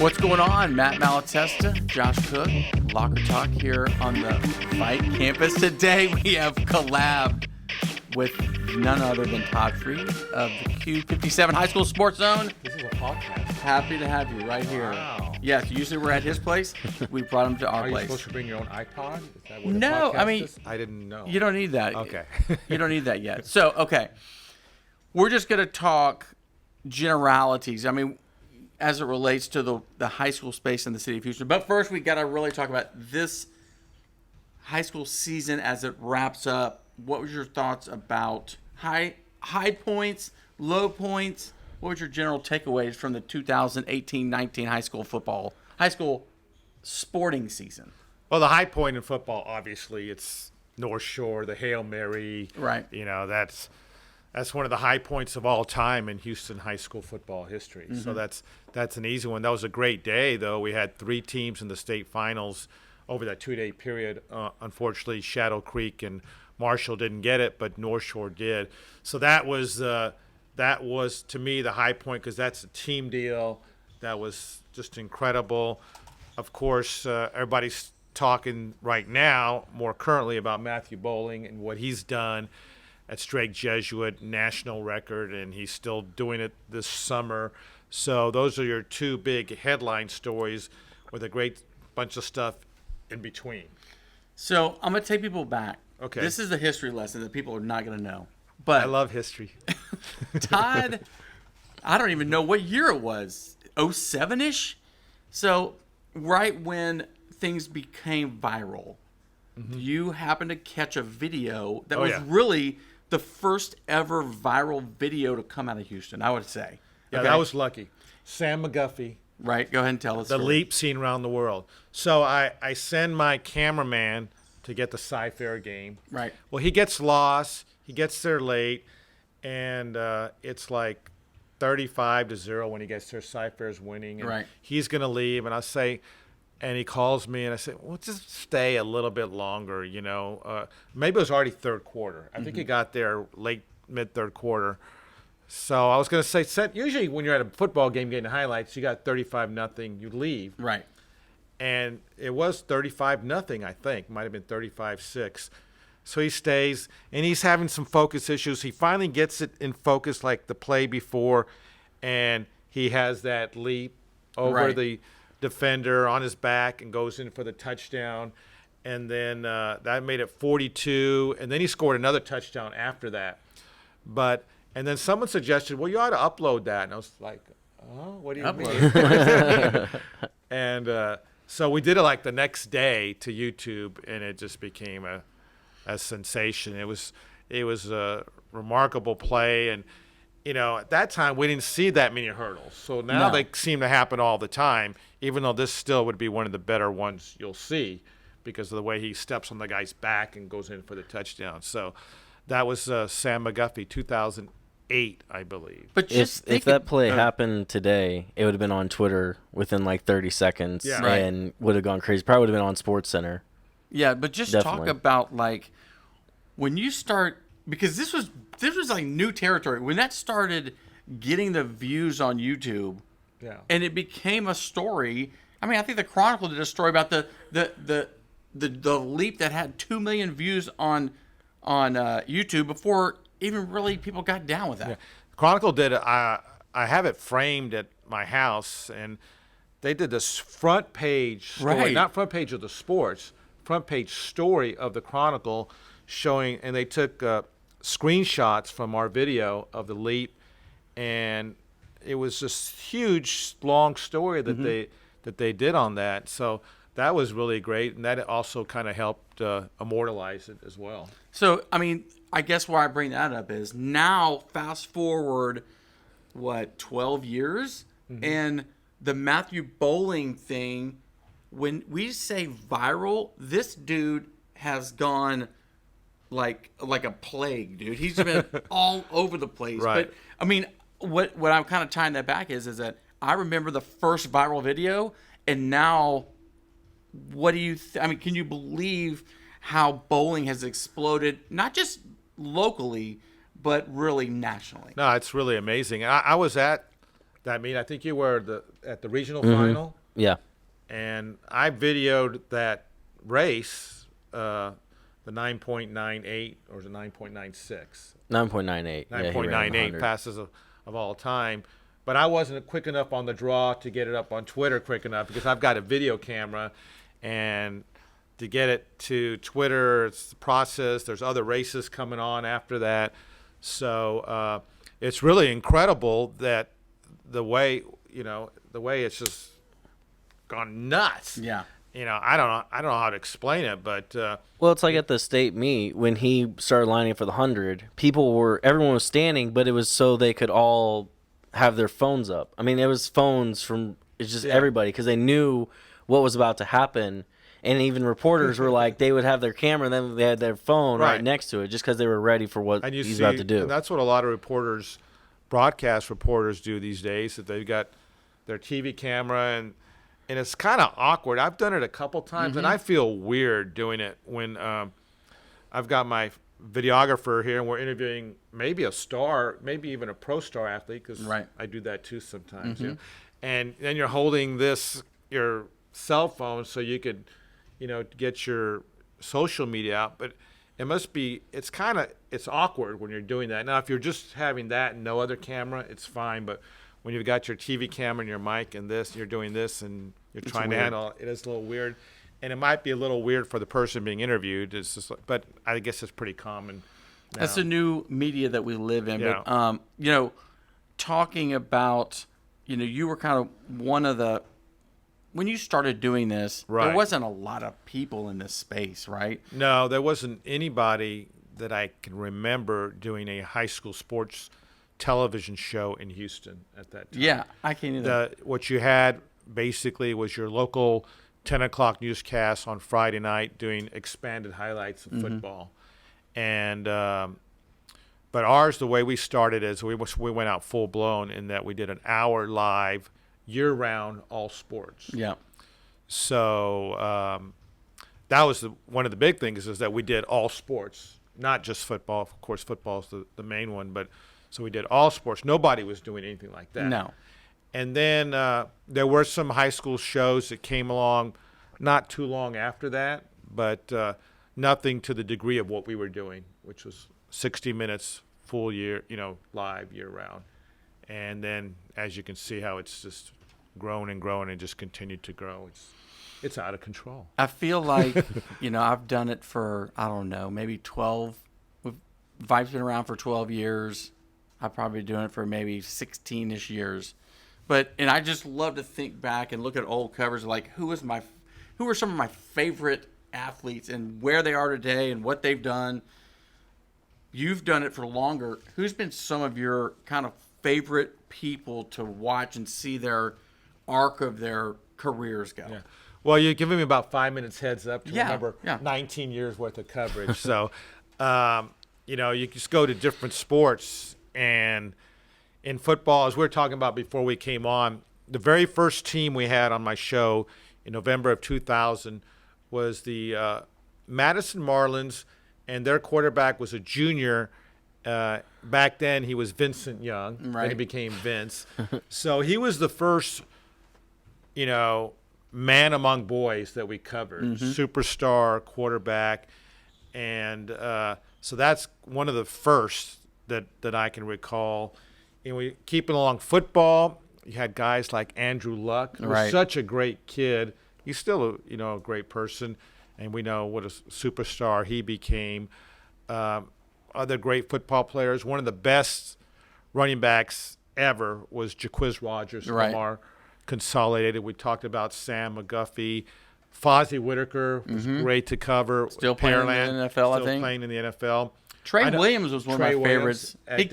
What's going on? Matt Malatesta, Josh Cook, Locker Talk here on the VYPE campus. Today we have collabed with none other than Todd Freed of the KUBE57 High School Sports Zone. This is a podcast. Happy to have you right here. Wow. Yes, usually we're at his place. We brought him to our Are you place. supposed to bring your own iPod? Is that what No, a podcast I mean, is? I didn't know. You don't need that. Okay. You don't need that yet. So, okay. We're just going to talk generalities. I mean, as it relates to the high school space in the city of Houston. But first, we got to really talk about this high school season as it wraps up. What was your thoughts about high points, low points? What was your general takeaways from the 2018-19 high school sporting season? Well, the high point in football, obviously, it's North Shore, the Hail Mary. Right. You know, that's one of the high points of all time in Houston high school football history. Mm-hmm. So that's an easy one. That was a great day, though. We had 3 teams in the state finals over that 2-day period. Unfortunately, Shadow Creek and Marshall didn't get it, but North Shore did. So that was to me the high point because that's a team deal. That was just incredible. Of course, everybody's talking right now, more currently, about Matthew Bowling and what he's done at Strake Jesuit, national record, and he's still doing it this summer. So those are your 2 big headline stories with a great bunch of stuff in between. So I'm going to take people back. Okay. This is a history lesson that people are not going to know. But I love history. Todd, I don't even know what year it was, 07-ish? So right when things became viral, you happened to catch a video that was really the first ever viral video to come out of Houston, I would say. Yeah, Okay? that was lucky. Sam McGuffey. Right, go ahead and tell us. The leap seen around the world. So I send my cameraman to get the Cy-Fair game. Right. Well, he gets lost. He gets there late, and it's like 35-0 when he gets there. Cy-Fair's winning, and right. He's going to leave. And I say, and he calls me, and I say, well, just stay a little bit longer, you know. Maybe it was already third quarter. I think he got there late, mid-third quarter. So I was going to say, usually when you're at a football game getting highlights, you got 35-0, you leave. Right. And it was 35-0, I think. Might have been 35-6. So he stays, and he's having some focus issues. He finally gets it in focus like the play before, and he has that leap over the defender on his back and goes in for the touchdown. And then that made it 42, and then he scored another touchdown after that. And then someone suggested, well, you ought to upload that. And I was like, oh, what do you mean? And so we did it like the next day to YouTube, and it just became a sensation. It was a remarkable play, and you know at that time we didn't see that many hurdles. So now they seem to happen all the time. Even though this still would be one of the better ones you'll see because of the way he steps on the guy's back and goes in for the touchdown. So that was Sam McGuffey, 2008, I believe. But if that play happened today, it would have been on Twitter within like 30 seconds and would have gone crazy. Probably would have been on SportsCenter. Yeah, but just talk about like when you start, because this was like new territory when that started getting the views on YouTube. Yeah. And it became a story. I mean, I think the Chronicle did a story about the leap that had 2 million views on YouTube before even really people got down with that. Yeah. Chronicle did it. I have it framed at my house, and they did this front page story, not front page of the sports, front page story of the Chronicle showing, and they took screenshots from our video of the leap, and it was this huge, long story that they did on that. So that was really great, and that also kind of helped immortalize it as well. So, I mean, I guess why I bring that up is now, fast forward, 12 years? And the Matthew Bowling thing, when we say viral, this dude has gone like a plague, dude. He's been all over the place. Right. But, I mean, what I'm kind of tying that back is that I remember the first viral video, and now what do you I mean, can you believe how bowling has exploded, not just locally, but really nationally? No, it's really amazing. I was at that meet. I think you were at the regional final. Yeah. And I videoed that race, the 9.98 or the 9.96. 9.98. 9.98 passes of all time. But I wasn't quick enough on the draw to get it up on Twitter quick enough because I've got a video camera, and to get it to Twitter, it's the process. There's other races coming on after that. So it's really incredible that the way it's just gone nuts. Yeah. I don't know how to explain it, but well, it's like at the state meet when he started lining for the 100. Everyone was standing, but it was so they could all have their phones up. I mean, it was phones from everybody because they knew what was about to happen, and even reporters were like they would have their camera and then they had their phone right next to it just because they were ready for what he's about to do. And that's what a lot of reporters, broadcast reporters, do these days. That they've got their TV camera and it's kind of awkward. I've done it a couple times, and I feel weird doing it when I've got my videographer here and we're interviewing maybe a star, maybe even a pro star athlete, because I do that too sometimes. And then you're holding your cell phone so you could, get your social media out. But it's awkward when you're doing that. Now, if you're just having that and no other camera, it's fine. But when you've got your TV camera and your mic and you're doing this and you're trying to handle it, it's a little weird. And it might be a little weird for the person being interviewed. But I guess it's pretty common now. That's the new media that we live in. Yeah. But, talking about, you were kind of one of the, when you started doing this, there wasn't a lot of people in this space, right? No, there wasn't anybody that I can remember doing a high school sports television show in Houston at that time. Yeah, I can't either. What you had basically was your local 10 o'clock newscast on Friday night doing expanded highlights of football. And but ours, the way we started is we went out full blown in that we did an hour live year-round all sports. Yeah. So that was one of the big things is that we did all sports, not just football. Of course, football is the main one, but so we did all sports. Nobody was doing anything like that. No. And then there were some high school shows that came along not too long after that, but nothing to the degree of what we were doing, which was 60 minutes full year, live year-round. And then, as you can see how it's just grown and grown and just continued to grow. It's out of control. I feel like, I've done it for, I don't know, maybe 12. VYPE's been around for 12 years. I've probably been doing it for maybe 16-ish years. And I just love to think back and look at old covers like who are some of my favorite athletes and where they are today and what they've done. You've done it for longer. Who's been some of your kind of favorite people to watch and see their arc of their careers go? Yeah. Well, you're giving me about 5 minutes heads up to remember 19 years worth of coverage. So, you just go to different sports. And in football, as we were talking about before we came on, the very first team we had on my show in November of 2000 was the Madison Marlins, and their quarterback was a junior. Back then, he was Vincent Young. Right. Then he became Vince. So he was the first, man among boys that we covered, superstar quarterback. And so that's one of the first that I can recall. And we keeping along football, you had guys like Andrew Luck, who was such a great kid. He's still a great person, and we know what a superstar he became. Other great football players. One of the best running backs ever was Jaquiz Rogers from our Consolidated. We talked about Sam McGuffey. Fozzie Whitaker was great to cover. Still playing in the NFL, I think. Still playing in the NFL. Trey Williams was one of my favorites. He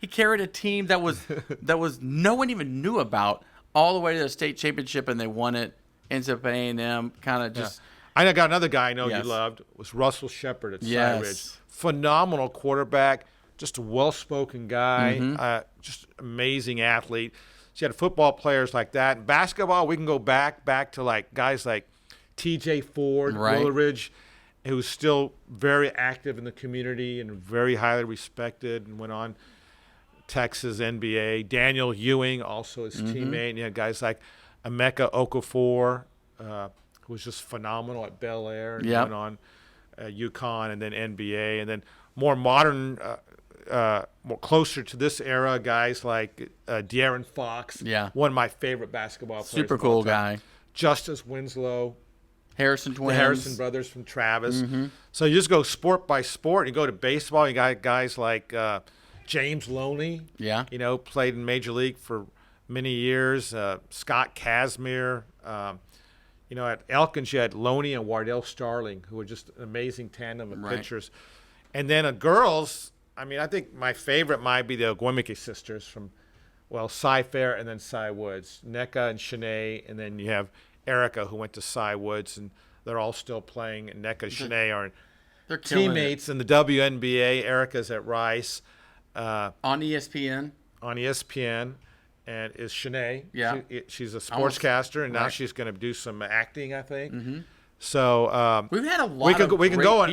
carried a team that was no one even knew about all the way to the state championship, and they won it. NCAA kind of just. I got another guy I know you loved was Russell Shepard at Cy Ridge. Phenomenal quarterback, just a well-spoken guy, just amazing athlete. So you had football players like that. In basketball, we can go back to like guys like T.J. Ford, Woolridge, who's still very active in the community and very highly respected, and went on Texas NBA. Daniel Ewing, also his teammate. And you had guys like Emeka Okafor, who was just phenomenal at Bel Air and went on UConn and then NBA. And then more modern, more closer to this era, guys like De'Aaron Fox, one of my favorite basketball players. Super cool guy. Justice Winslow. Harrison twins. The Harrison brothers from Travis. So you just go sport by sport. You go to baseball, you got guys like James Loney. Yeah. You know, played in Major League for many years. Scott Kazmir. You know, at Elkins, you had Loney and Wardell Starling, who were just an amazing tandem of pitchers. And then girls, I mean, I think my favorite might be the Ogwemike sisters from, Cy Fair and then Cy Woods. Nneka and Shanae, and then you have Erica, who went to Cy Woods, and they're all still playing. And Nneka and Shanae are teammates in the WNBA. Erica's at Rice. On ESPN. On ESPN. And is Shanae. Yeah. She's a sportscaster, and now she's going to do some acting, I think. So we've had a lot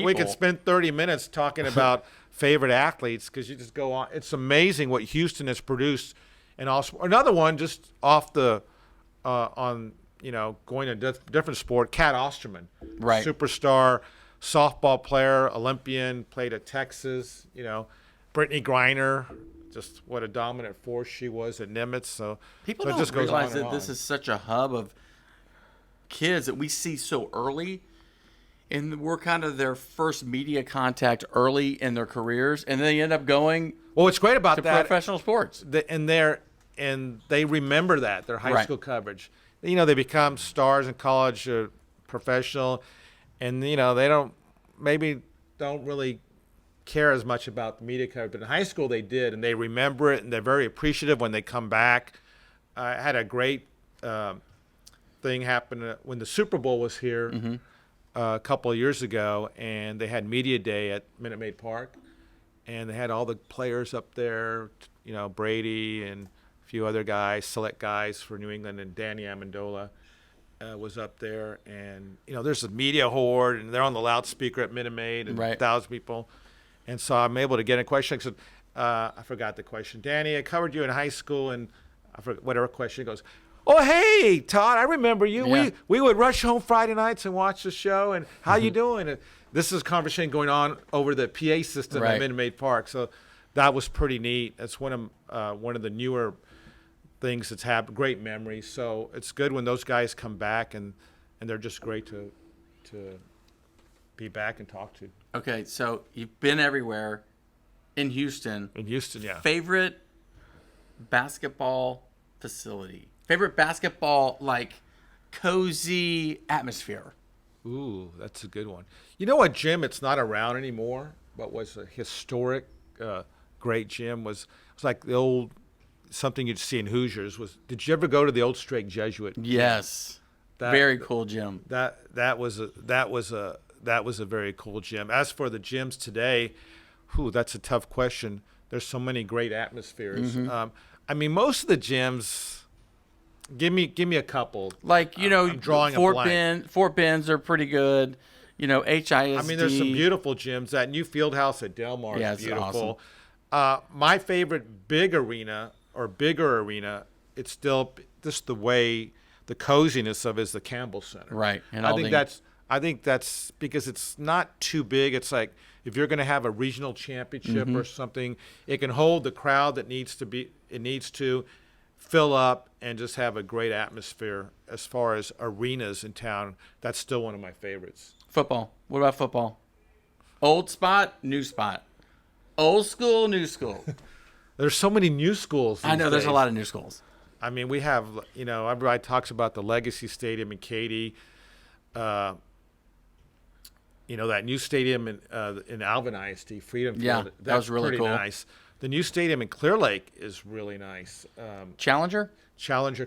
we could spend 30 minutes talking about favorite athletes, because you just go on. It's amazing what Houston has produced. And also another one just off the on going to different sport, Kat Osterman, superstar softball player, Olympian, played at Texas. Brittany Griner, just what a dominant force she was at Nimitz. So people don't just realize that this is such a hub of kids that we see so early, and we're kind of their first media contact early in their careers, and then they end up going. Well, what's great about that, professional sports, and they remember that their high school coverage. They become stars in college, professional, and they don't really care as much about the media coverage. But in high school, they did, and they remember it, and they're very appreciative when they come back. I had a great thing happen when the Super Bowl was here a couple of years ago, and they had media day at Minute Maid Park, and they had all the players up there, Brady and a few other guys, select guys for New England, and Danny Amendola was up there. And, there's a media horde, and they're on the loudspeaker at Minute Maid, and 1,000 people. And so I'm able to get a question. I said, I forgot the question. Danny, I covered you in high school, and I forgot whatever question. He goes, "Oh, hey, Todd, I remember you. Yeah. We would rush home Friday nights and watch the show, and how you doing?" And this is a conversation going on over the PA system at Minute Maid Park. So that was pretty neat. That's one of the newer things that's happened. Great memories. So it's good when those guys come back, and they're just great to be back and talk to. Okay, so you've been everywhere in Houston. In Houston, yeah. Favorite basketball facility? Favorite basketball, cozy atmosphere? Ooh, that's a good one. You know what gym? It's not around anymore, but was a historic, great gym. Was like the old something you'd see in Hoosiers. Did you ever go to the Old Strake Jesuit? Yes. Very cool gym. That was a very cool gym. As for the gyms today, that's a tough question. There's so many great atmospheres. Most of the gyms. Give me a couple. I'm drawing Fort Ben's are pretty good. HISD. There's some beautiful gyms. That new field house at Del Mar is beautiful. Awesome. My favorite bigger arena, it's still just the way the coziness of it is the Campbell Center. Right. And I think that's because it's not too big. It's like if you're going to have a regional championship or something, it can hold the crowd that needs to fill up and just have a great atmosphere. As far as arenas in town, that's still one of my favorites. Football. What about football? Old spot, new spot. Old school, new school. There's so many new schools these I know, there's days. a lot of new schools. We have, everybody talks about the Legacy Stadium in Katy. That new stadium in Alvin ISD, Freedom Field. Yeah, that was really cool. Nice. The new stadium in Clear Lake is really nice. Challenger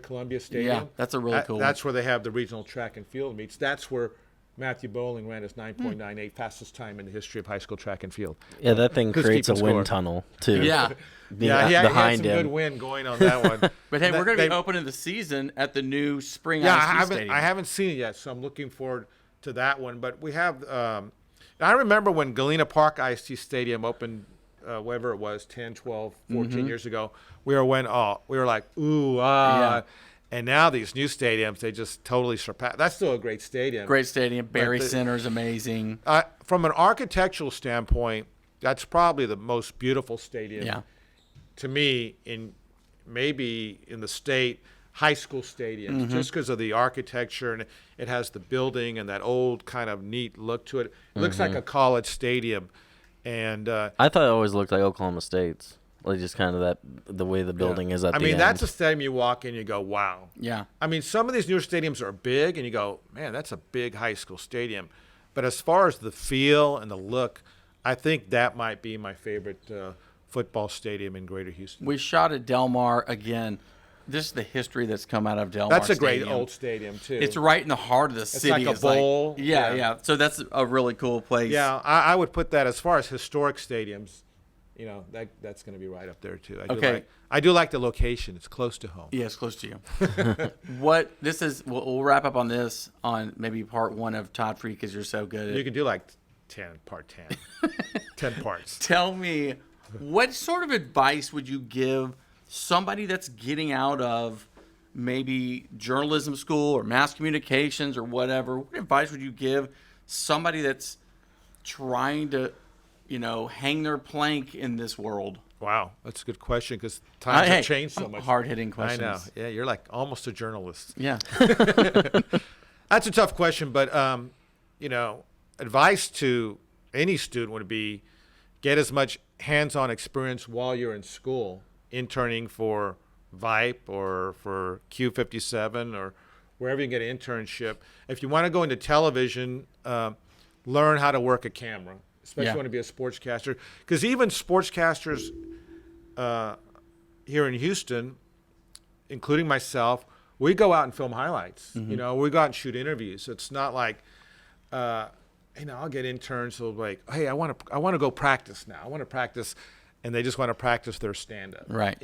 Columbia Stadium. Yeah, that's a really cool one. That's where they have the regional track and field meets. That's where Matthew Bowling ran his 9.98 fastest time in the history of high school track and field. Yeah, that thing creates a wind tunnel, too. Yeah. He had some good wind going on that one. But, hey, we're going to be opening the season at the new Spring ISD Stadium. I haven't seen it yet, so I'm looking forward to that one. But we have I remember when Galena Park ISD Stadium opened whatever it was, 10, 12, 14 years ago, we were like, ooh, ah. And now these new stadiums, they just totally surpass. That's still a great stadium. Great stadium. Barry Center's amazing. From an architectural standpoint, that's probably the most beautiful stadium to me maybe in the state. High school stadiums, just because of the architecture, and it has the building and that old kind of neat look to it. It looks like a college stadium, and I thought it always looked like Oklahoma State's, like just kind of the way the building is at the end. That's a stadium you walk in, you go, wow. Yeah. I mean, some of these newer stadiums are big, and you go, man, that's a big high school stadium. But as far as the feel and the look, I think that might be my favorite football stadium in Greater Houston. We shot at Del Mar again. This is the history that's come out of Del Mar. That's a great old stadium, too. It's right in the heart of the city. It's like a bowl. Yeah. So that's a really cool place. Yeah, I would put that as far as historic stadiums. That's going to be right up there, too. I do like the location. It's close to home. Yeah, it's close to you. We'll wrap up on this on maybe part 1 of Todd Freed because you're so good. You can do like part 10. 10 parts. Tell me, what sort of advice would you give somebody that's getting out of maybe journalism school or mass communications or whatever? What advice would you give somebody that's trying to, hang their plank in this world? Wow, that's a good question because times have changed so much. Hard-hitting questions. I know. Yeah, you're like almost a journalist. Yeah. That's a tough question, but, advice to any student would be get as much hands-on experience while you're in school, interning for VYPE or for KUBE57 or wherever you can get an internship. If you want to go into television, learn how to work a camera, especially if you want to be a sportscaster. Because even sportscasters here in Houston, including myself, we go out and film highlights. We go out and shoot interviews. It's not like, I'll get interns who like, hey, I want to go practice now. I want to practice. And they just want to practice their stand-up. Right.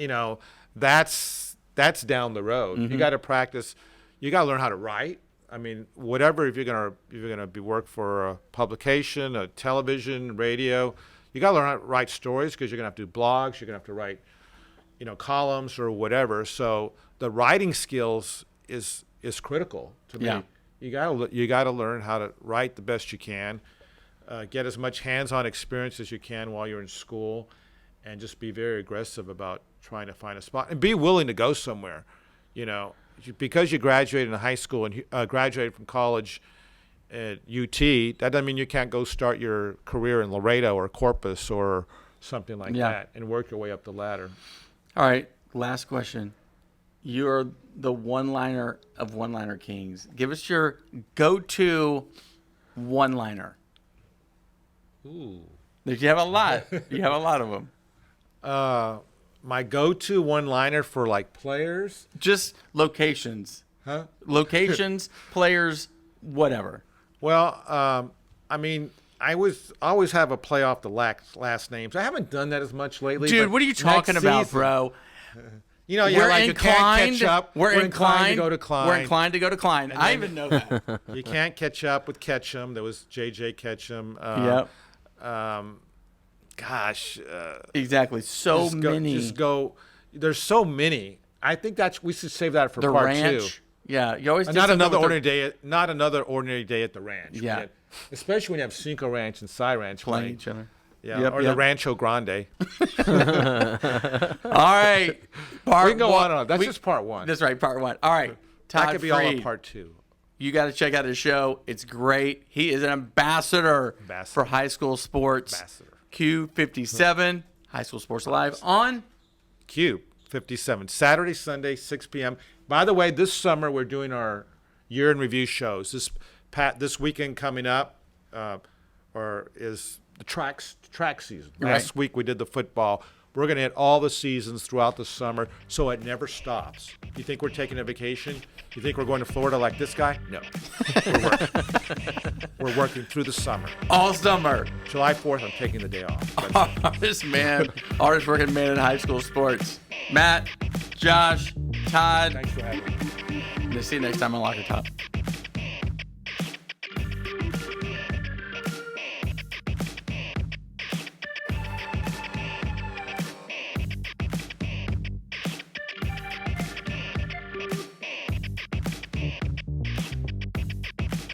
That's down the road. You got to practice. You got to learn how to write. I mean, whatever. If you're gonna be work for a publication, a television, radio, you got to learn how to write stories because you're gonna have to do blogs. You're gonna have to write, columns or whatever. So the writing skills is critical to me. You got to learn how to write the best you can. Get as much hands-on experience as you can while you're in school. And just be very aggressive about trying to find a spot and be willing to go somewhere, because you graduated in high school and graduated from college at UT, that doesn't mean you can't go start your career in Laredo or Corpus or something like that and work your way up the ladder. All right. Last question. You're the one-liner of one-liner kings. Give us your go-to one-liner. Ooh. You have a lot. You have a lot of them. My go-to one-liner for like players, just locations, locations, players, whatever. Well, I always have a play off the last names. I haven't done that as much lately. Dude, what are you talking about, bro? You're like, you can't catch up. We're inclined to go to Klein. We're inclined to go to Klein. I even know that. You can't catch up with Ketchum. There was J.J. Ketchum. Gosh. Exactly. So many. There's so many. I think we should save that for the part ranch. 2. Yeah. You always not another ordinary day. Not another ordinary day at the ranch. Yeah. Especially when you have Cinco Ranch and Cy Ranch playing each other. Yeah. The Rancho Grande. All right. We can go on. That's just part 1. That's right. Part 1. All right. Todd that could be Freed. all of part 2. You got to check out his show. It's great. He is an ambassador for high school sports. KUBE57, High School Sports Live on KUBE57, Saturday, Sunday, 6 p.m. By the way, this summer we're doing our year in review shows. This weekend coming up, is the track season. Last week we did the football. We're going to hit all the seasons throughout the summer, so it never stops. You think we're taking a vacation? You think we're going to Florida like this guy? No. We're working. We're working through the summer. All summer. July 4th, I'm taking the day off. Artist working man in high school sports. Matt, Josh, Todd. Thanks for having me. We'll see you next time on Locker Top.